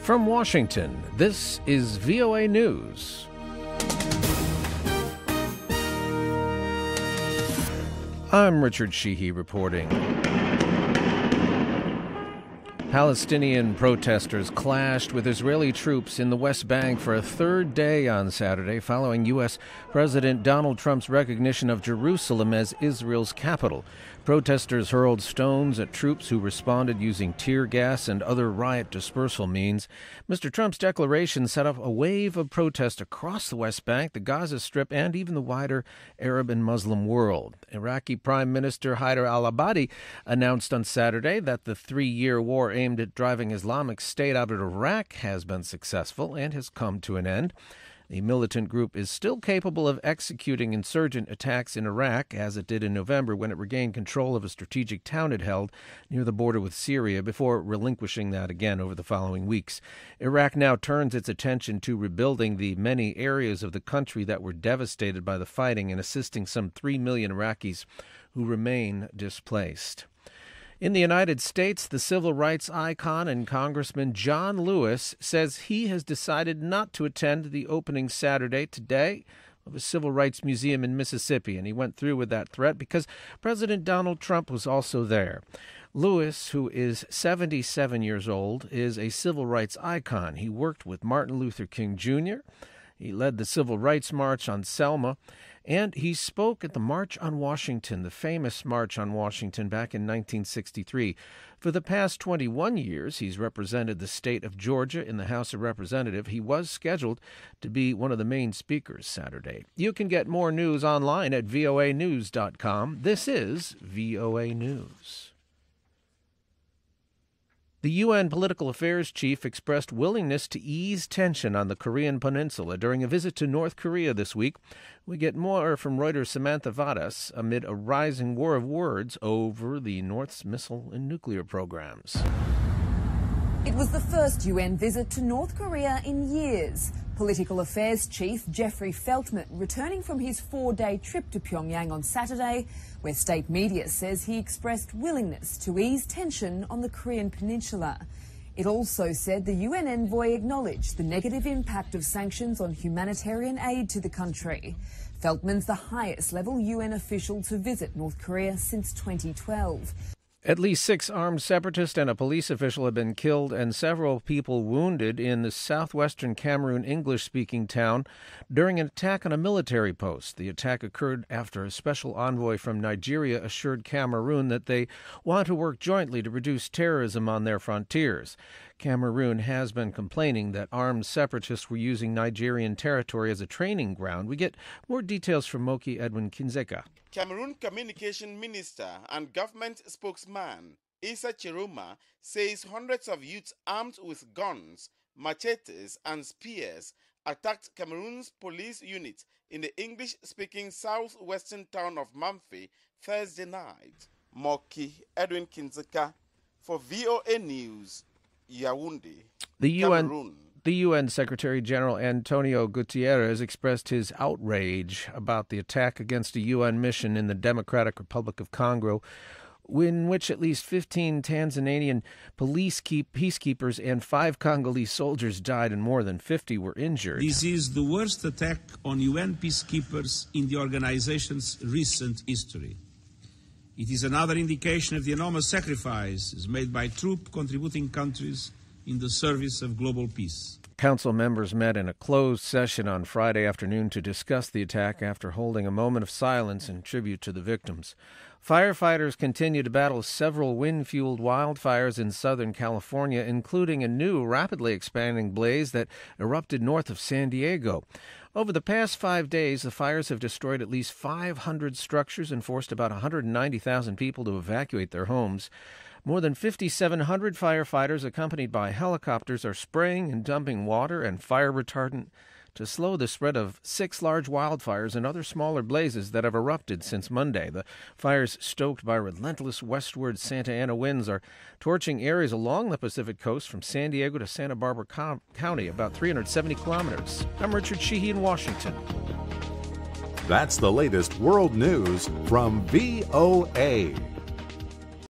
From Washington, this is VOA News. I'm Richard Sheehe reporting. Palestinian protesters clashed with Israeli troops in the West Bank for a third day on Saturday, following U.S. President Donald Trump's recognition of Jerusalem as Israel's capital. Protesters hurled stones at troops who responded using tear gas and other riot dispersal means. Mr. Trump's declaration set up a wave of protest across the West Bank, the Gaza Strip, and even the wider Arab and Muslim world. Iraqi Prime Minister Haider al-Abadi announced on Saturday that the three-year war aimed at driving Islamic State out of Iraq has been successful and has come to an end. The militant group is still capable of executing insurgent attacks in Iraq, as it did in November when it regained control of a strategic town it held near the border with Syria before relinquishing that again over the following weeks. Iraq now turns its attention to rebuilding the many areas of the country that were devastated by the fighting and assisting some 3 million Iraqis who remain displaced. In the United States, the civil rights icon and Congressman John Lewis says he has decided not to attend the opening Saturday today of a civil rights museum in Mississippi, and he went through with that threat because President Donald Trump was also there. Lewis, who is 77 years old, is a civil rights icon. He worked with Martin Luther King Jr., he led the Civil Rights March on Selma, and he spoke at the March on Washington, the famous March on Washington back in 1963. For the past 21 years, he's represented the state of Georgia in the House of Representatives. He was scheduled to be one of the main speakers Saturday. You can get more news online at voanews.com. This is VOA News. The UN Political Affairs Chief expressed willingness to ease tension on the Korean peninsula during a visit to North Korea this week. We get more from Reuters' Samantha Vadas amid a rising war of words over the North's missile and nuclear programs. It was the first UN visit to North Korea in years. Political Affairs Chief Jeffrey Feltman returning from his 4-day trip to Pyongyang on Saturday, where state media says he expressed willingness to ease tension on the Korean peninsula. It also said the UN envoy acknowledged the negative impact of sanctions on humanitarian aid to the country. Feltman's the highest-level UN official to visit North Korea since 2012. At least 6 armed separatists and a police official have been killed and several people wounded in the southwestern Cameroon English-speaking town during an attack on a military post. The attack occurred after a special envoy from Nigeria assured Cameroon that they want to work jointly to reduce terrorism on their frontiers. Cameroon has been complaining that armed separatists were using Nigerian territory as a training ground. We get more details from Moki Edwin Kinzeka. Cameroon Communication Minister and government spokesman Issa Chiroma says hundreds of youths armed with guns, machetes and spears attacked Cameroon's police unit in the English-speaking southwestern town of Mamfe Thursday night. Moki Edwin Kinzeka for VOA News, Yaoundé, Cameroon. The UN Secretary-General Antonio Guterres expressed his outrage about the attack against a UN mission in the Democratic Republic of Congo, in which at least 15 Tanzanian peacekeepers and 5 Congolese soldiers died and more than 50 were injured. This is the worst attack on UN peacekeepers in the organization's recent history. It is another indication of the enormous sacrifices made by troop-contributing countries in the service of global peace. Council members met in a closed session on Friday afternoon to discuss the attack after holding a moment of silence in tribute to the victims. Firefighters continue to battle several wind-fueled wildfires in Southern California, including a new, rapidly expanding blaze that erupted north of San Diego. Over the past 5 days, the fires have destroyed at least 500 structures and forced about 190,000 people to evacuate their homes. More than 5,700 firefighters, accompanied by helicopters, are spraying and dumping water and fire retardant to slow the spread of 6 large wildfires and other smaller blazes that have erupted since Monday. The fires, stoked by relentless westward Santa Ana winds, are torching areas along the Pacific coast from San Diego to Santa Barbara County, about 370 kilometers. I'm Richard Sheehe in Washington. That's the latest world news from VOA.